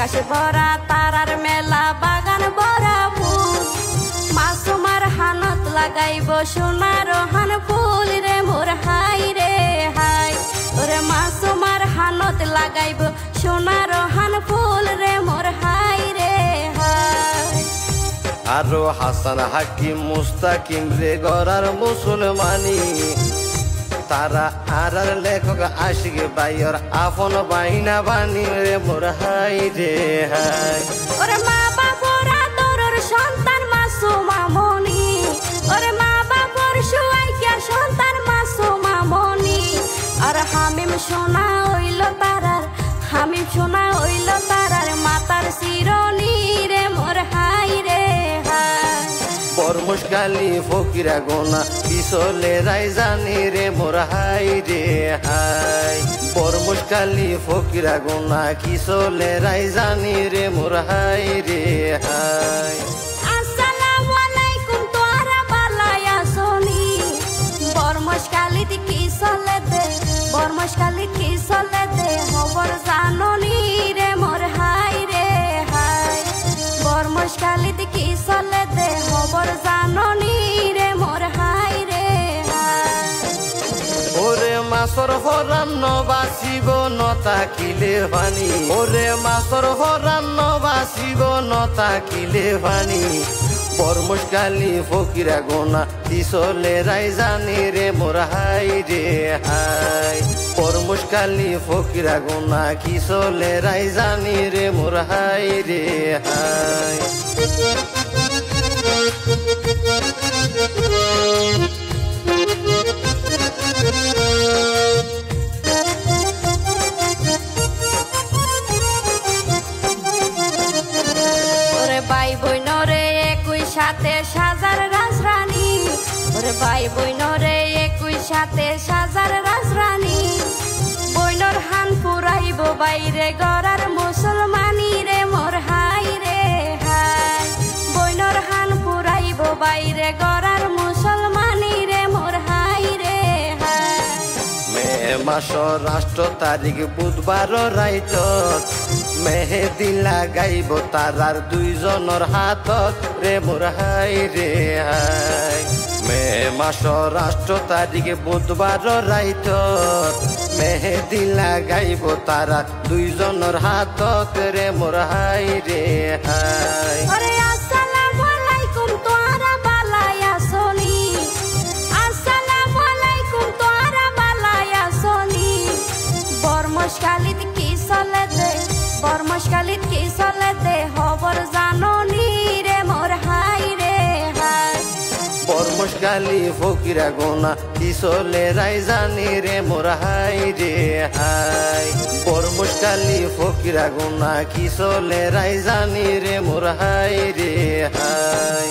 আকাশ ভরা তারার মেলা বাগান ভরা ফুল মাসুমার হানত লাগাইব সোনার হান ফুল রে মোর হাই রে হাই ওরে মাসুমার হানত লাগাইব সোনার হান ফুল রে মোর হাই রে হাই আরো হাসান হাকিম মুস্তাকিম রে গড়ার মুসলমানি তারা আর লেখক আশিক বাইর আপন বাইনা বানি রে মোর হাই রে হাই ওরে মা বাবার আদরের সন্তান মাসুমা মনি ওরে মা বাবার সুয়াইকার সন্তান মাসুমা মনি আর হামিম সোনা হইল তারার হামিম সোনা হইল তারার মাতার শিরনি রে মোর হাই রে হাই বরমুশকালি ফকিরা গোনা পিছলে রাই জানি রে মোর হাই রে হাই বরমুশকালি ফকিরা গোনা কিসলে রাই জানি রে মোর হাই রে হাই আসসালামু আলাইকুম তোরা বালায়া সোনি বরমশকালিত কি চলে দে বরমশকালিত কি চলে দে খবর জাননি রে মোর হাই রে হাই বরমশকালিত কি চলে দে খবর জাননি রে মোর হাই রে হাই ওরে মাছর হরান্ন বাঁচিব নতাকিলে ভানি ওরে মাছর হরান্ন বাঁচিব নতাকিলে ভানি বরমুশকালি ফকিরা গোনা পিছলে রাই জানি রে মোর হাই রে হাই বরমুশকালি ফকিরা গোনা কিসলে রাই জানি রে মোর হাই রে হাই ওরে ভাই বইনরে একই সাথে সাজার রাজরানী ওরে ভাই বইনরে একই সাথে সাজার রাজরানী বইনর হান পুরাইব বাইরে গড়ার মুসলমানি রে মোর হাই রে হাই বইনর হান পুরাইব বাইরে গড়ার মুসলমানি রে মোর হাই রে হাই মে মাস রাষ্ট্র তারিখ বুধবার রাইটত মেহেদি লাগাইব তারার দুইজনের হাতত রে মোর হাই রে হাই মে মাস রাষ্ট্র তারিখ বুধবার রাইটত মেহেদি লাগাইব তারা দুইজনের হাতত রে মোর হাই রে হাই ওরে আসসালামু আলাইকুম তোরা বালায়া সোনি আসসালামু আলাইকুম তোরা বালায়া সোনি বরমশকালিত কি চলে দে বরমশকালিত কি চলে দে খবর জাননি রে মোর হাই রে হাই বরমুশকালি ফকিরা গোনা কিসলে রাই জানি রে মোর হাই রে হাই বরমুশকালি ফকিরা গোনা কিসলে রাই জানি রে মোর হাই রে হাই